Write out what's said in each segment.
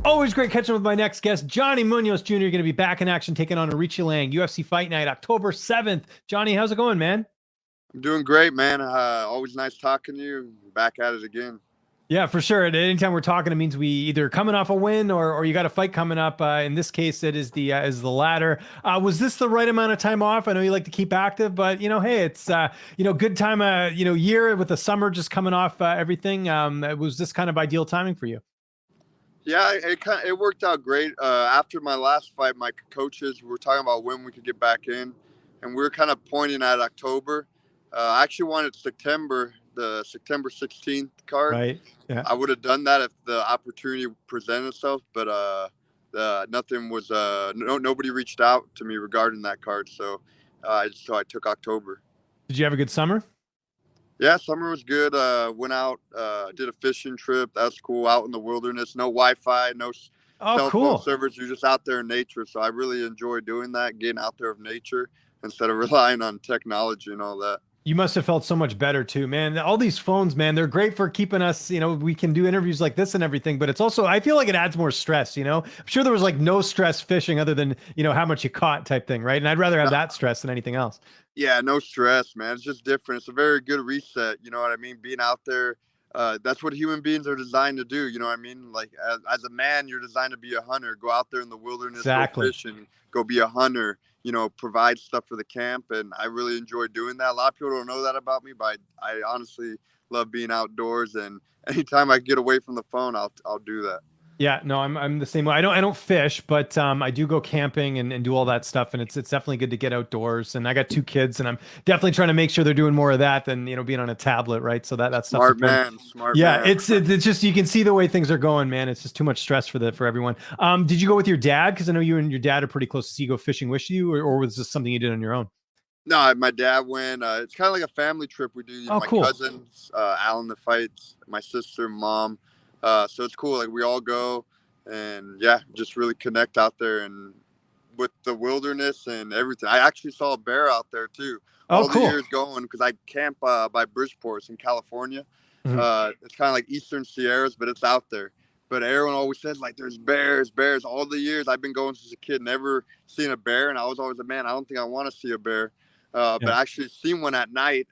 Always great catching up with my next guest, Johnny Munoz Jr. Going to be back in action taking on Aoriqlieng, UFC Fight Night, October 7th. Johnny, how's it going, man? I'm doing great, man. Always nice talking to you. Back at it again. Yeah, for sure. And anytime we're talking, it means we either coming off a win or you got a fight coming up. In this case, it is the latter. Was this the right amount of time off? I know you like to keep active, but hey, it's good time year with the summer just coming off everything. Was this kind of ideal timing for you? Yeah, it worked out great. After my last fight, my coaches were talking about when we could get back in, and we were kind of pointing at October. I actually wanted September, the September 16th card. Right. Yeah. I would have done that if the opportunity presented itself, but nothing was. Nobody reached out to me regarding that card, so I took October. Did you have a good summer? Yeah, summer was good. Went out, did a fishing trip. That was cool. Out in the wilderness, no Wi-Fi, no cell phone service. You're just out there in nature. So I really enjoy doing that, getting out there of nature instead of relying on technology and all that. You must have felt so much better too, man. All these phones, man, they're great for keeping us, we can do interviews like this and everything, but it's also, I feel like it adds more stress, I'm sure there was like no stress fishing other than, how much you caught type thing, right? And I'd rather have that stress than anything else. Yeah, no stress, man. It's just different. It's a very good reset. You know what I mean? Being out there, that's what human beings are designed to do. You know what I mean? Like as a man, you're designed to be a hunter. Go out there in the wilderness, exactly. Go fishing, go be a hunter. Provide stuff for the camp, and I really enjoy doing that. A lot of people don't know that about me, but I honestly love being outdoors. And anytime I get away from the phone, I'll do that. Yeah, no, I'm the same way. I don't fish, but I do go camping and do all that stuff, and it's definitely good to get outdoors. And I got 2 kids, and I'm definitely trying to make sure they're doing more of that than being on a tablet, right? So that stuff. Smart man. Yeah, it's just you can see the way things are going, man. It's just too much stress for everyone. Did you go with your dad? Because I know you and your dad are pretty close. Does he go fishing with you, or was this something you did on your own? No, my dad went. It's kind of like a family trip we do. My cool. Cousins, Alan that fights, my sister, mom. So it's cool. Like we all go. And yeah, just really connect out there and with the wilderness and everything. I actually saw a bear out there too. All cool. the years going because I camp by Bridgeport in California. Mm-hmm. It's kind of like Eastern Sierras, but it's out there. But everyone always says like there's bears. All the years I've been going since a kid, never seen a bear, and I was always a man. I don't think I want to see a bear. But I actually seen one at night,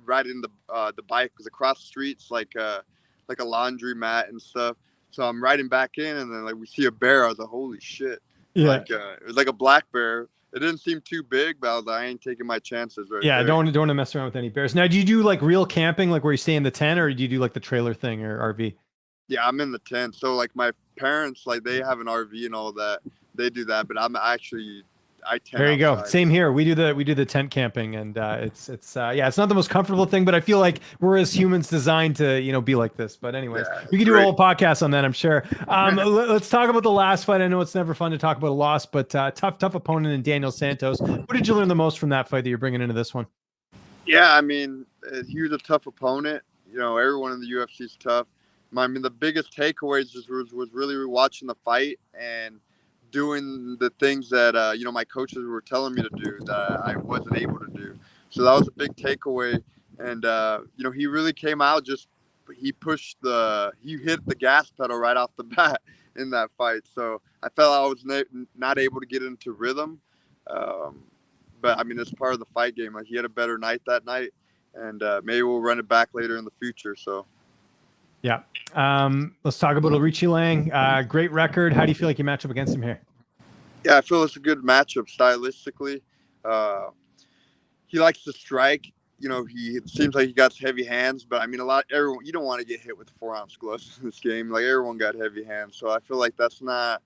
riding the bike because across the streets like a laundromat and stuff. So I'm riding back in, and then like we see a bear. I was like, "Holy shit!" Yeah, like it was like a black bear. It didn't seem too big, but I was like, "I ain't taking my chances." Right? Yeah, don't want to mess around with any bears. Now, do you do like real camping, like where you stay in the tent, or do you do like the trailer thing or RV? Yeah, I'm in the tent. So like my parents, like they have an RV and all that. They do that, but I'm actually. There you go. Same here. We do the tent camping, and it's not the most comfortable thing, but I feel like we're as humans designed to be like this. But anyways, we can do a whole podcast on that, I'm sure. Let's talk about the last fight. I know it's never fun to talk about a loss, but tough opponent in Daniel Santos. What did you learn the most from that fight that you're bringing into this one? Yeah, I mean, he was a tough opponent. Everyone in the UFC is tough. I mean, the biggest takeaways was really watching the fight and doing the things that my coaches were telling me to do that I wasn't able to do. So that was a big takeaway. And he really came out he hit the gas pedal right off the bat in that fight. So I felt I was not able to get into rhythm. But I mean, it's part of the fight game. Like he had a better night that night, and maybe we'll run it back later in the future. So. Yeah. Let's talk about Aoriqlieng. Great record. How do you feel like you match up against him here? Yeah, I feel it's a good matchup stylistically. He likes to strike. It seems like he got heavy hands, but I mean, everyone, you don't want to get hit with 4-ounce gloves in this game. Like everyone got heavy hands. So I feel like that's not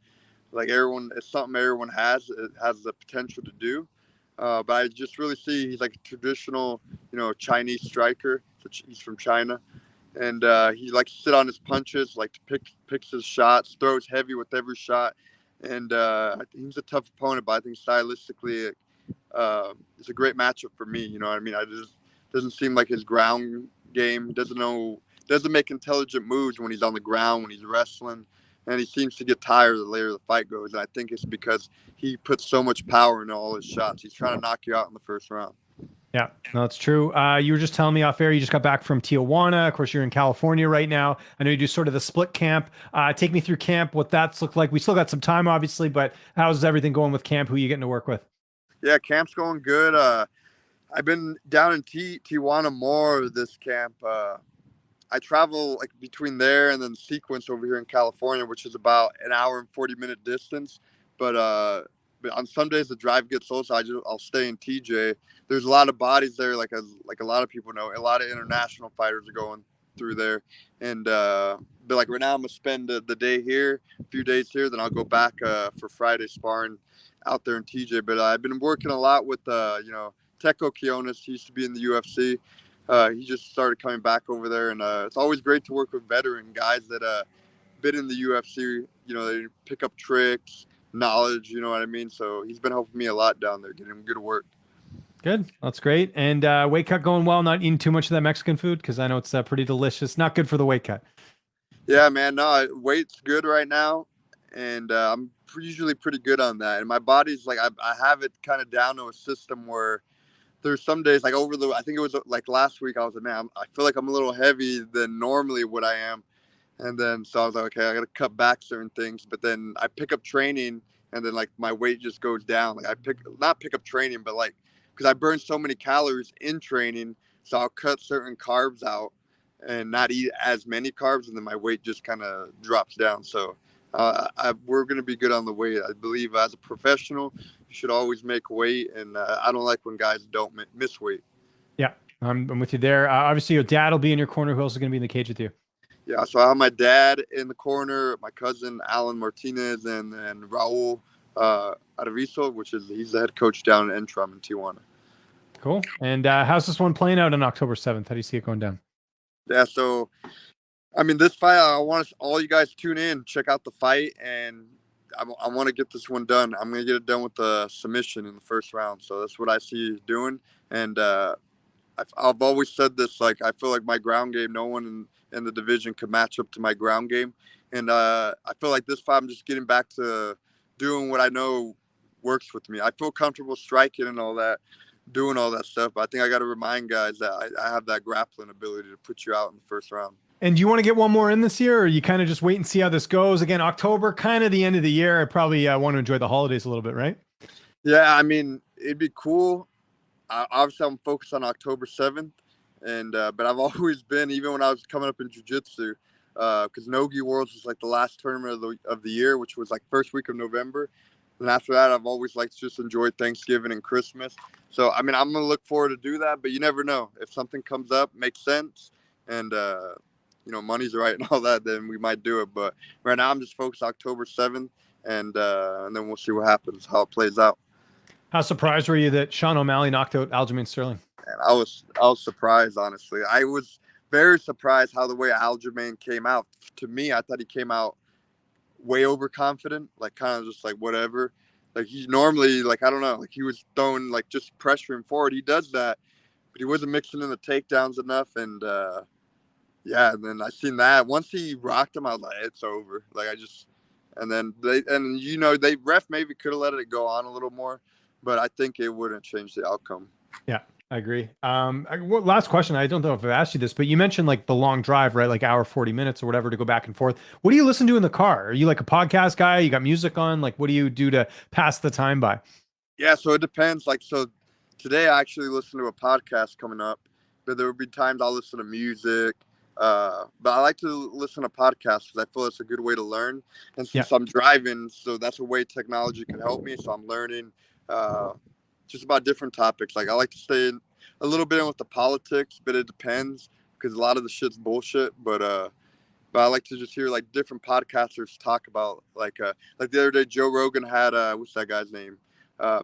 like it's something everyone has. It has the potential to do. But I just really see he's like a traditional, Chinese striker. He's from China. And he likes to sit on his punches, like to picks his shots, throws heavy with every shot. And he's a tough opponent, but I think stylistically, it's a great matchup for me. You know what I mean? Doesn't seem like his ground game. Doesn't make intelligent moves when he's on the ground, when he's wrestling. And he seems to get tired the later the fight goes. And I think it's because he puts so much power into all his shots. He's trying to knock you out in the first round. Yeah, no, it's true. You were just telling me off air, you just got back from Tijuana. Of course, you're in California right now. I know you do sort of the split camp. Take me through camp, what that's looked like. We still got some time, obviously, but how's everything going with camp? Who are you getting to work with? Yeah, camp's going good. I've been down in Tijuana more this camp. I travel like between there and then Sequence over here in California, which is about an hour and 40-minute distance. But on some days the drive gets slow, so I'll stay in TJ. There's a lot of bodies there, like a lot of people know. A lot of international fighters are going through there, and but like right now I'm gonna spend the day here, a few days here, then I'll go back for Friday sparring out there in TJ. But I've been working a lot with Teco Quiones. He used to be in the UFC. He just started coming back over there, and it's always great to work with veteran guys that been in the UFC. They pick up tricks, knowledge. You know what I mean? So he's been helping me a lot down there, getting good work. Good. That's great. And weight cut going well, not eating too much of that Mexican food, because I know it's pretty delicious. Not good for the weight cut. Yeah, man. No, weight's good right now, and I'm usually pretty good on that. And my body's like, I have it kind of down to a system where there's some days like I think it was like last week, I was like, man, I feel like I'm a little heavy than normally what I am. And then, so I was like, okay, I got to cut back certain things. But then I pick up training, and then like my weight just goes down. Like not pick up training, but like, because I burn so many calories in training. So I'll cut certain carbs out and not eat as many carbs. And then my weight just kind of drops down. So we're going to be good on the weight. I believe as a professional, you should always make weight. And I don't like when guys don't miss weight. Yeah, I'm with you there. Obviously, your dad will be in your corner. Who else is going to be in the cage with you? Yeah, so I have my dad in the corner, my cousin Alan Martinez, and Raul Arvizo, he's the head coach down in Entram in Tijuana. Cool. And how's this one playing out on October 7th? How do you see it going down? Yeah, so I mean, this fight, I want all you guys to tune in, check out the fight, and I want to get this one done. I'm going to get it done with a submission in the first round. So that's what I see doing. And I've always said this, like, I feel like my ground game, no one in the division could match up to my ground game. And I feel like this fight, I'm just getting back to doing what I know works with me. I feel comfortable striking and all that, doing all that stuff. But I think I got to remind guys that I have that grappling ability to put you out in the first round. And do you want to get one more in this year, or you kind of just wait and see how this goes? Again, October, kind of the end of the year. I probably want to enjoy the holidays a little bit, right? Yeah, I mean, it'd be cool. Obviously, I'm focused on October 7th. And but I've always been, even when I was coming up in jiu-jitsu, because Nogi Worlds was like the last tournament of the year, which was like first week of November. And after that, I've always liked to just enjoy Thanksgiving and Christmas. So, I mean, I'm going to look forward to do that, but you never know. If something comes up, makes sense, and, money's right and all that, then we might do it. But right now I'm just focused October 7th, and then we'll see what happens, how it plays out. How surprised were you that Sean O'Malley knocked out Aljamain Sterling? And I was surprised, honestly. I was very surprised how the way Aljamain came out. To me, I thought he came out way overconfident, like kind of just like whatever. Like he normally, like, I don't know, like he was throwing, like just pressuring forward. He does that, but he wasn't mixing in the takedowns enough. And and then I seen that once he rocked him, I was like, it's over. Like they ref maybe could have let it go on a little more, but I think it wouldn't change the outcome. Yeah, I agree. Last question. I don't know if I've asked you this, but you mentioned like the long drive, right? Like hour, 40 minutes or whatever to go back and forth. What do you listen to in the car? Are you like a podcast guy? You got music on? Like, what do you do to pass the time by? Yeah, so it depends. Like, so today I actually listen to a podcast coming up, but there will be times I'll listen to music. But I like to listen to podcasts because I feel it's a good way to learn. And since I'm driving, so that's a way technology can help me. So I'm learning just about different topics. Like I like to stay a little bit in with the politics, but it depends because a lot of the shit's bullshit. But I like to just hear like different podcasters talk about like the other day Joe Rogan had what's that guy's name?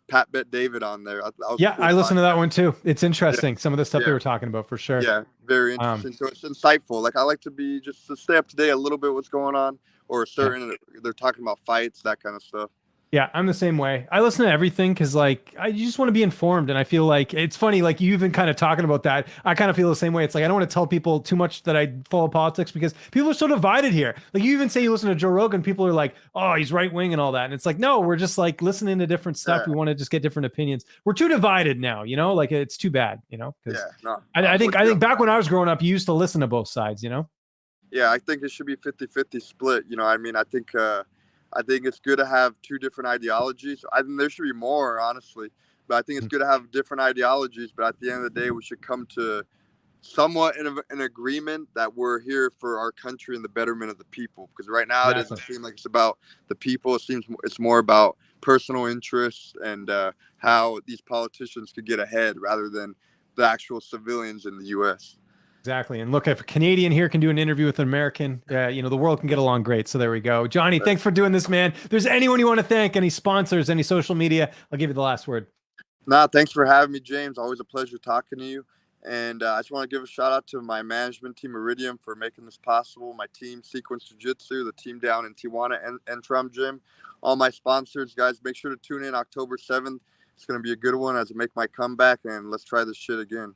Pat Bet David on there. I listened to that one too. It's interesting. Some of the stuff they were talking about for sure. Yeah, very interesting. So it's insightful. Like I like to stay up to date a little bit what's going on, or they're talking about fights, that kind of stuff. Yeah, I'm the same way. I listen to everything because like you just want to be informed, and I feel like it's funny. Like you even kind of talking about that, I kind of feel the same way. It's like I don't want to tell people too much that I follow politics because people are so divided here. Like you even say you listen to Joe Rogan, people are like, "Oh, he's right wing and all that," and it's like, no, we're just like listening to different stuff. Yeah, We want to just get different opinions. We're too divided now, you know. Like it's too bad, you know. Because yeah, no, I I'm think with I you think on back that. when I was growing up, you used to listen to both sides, you know. Yeah, I think it should be 50-50 split. You know, I mean, I think it's good to have two different ideologies. I think there should be more, honestly, but I think it's good to have different ideologies. But at the end of the day, we should come to somewhat in an agreement that we're here for our country and the betterment of the people. Because right now it doesn't Exactly. seem like it's about the people. It seems it's more about personal interests and how these politicians could get ahead rather than the actual civilians in the U.S. Exactly. And look, if a Canadian here can do an interview with an American, you know, the world can get along great. So there we go. Johnny, thanks for doing this, man. If there's anyone you want to thank, any sponsors, any social media, I'll give you the last word. Nah, thanks for having me, James. Always a pleasure talking to you. And I just want to give a shout out to my management team, Iridium, for making this possible. My team, Sequence Jiu Jitsu, the team down in Tijuana, and Entram Gym. All my sponsors, guys, make sure to tune in October 7th. It's going to be a good one as I make my comeback, and let's try this shit again.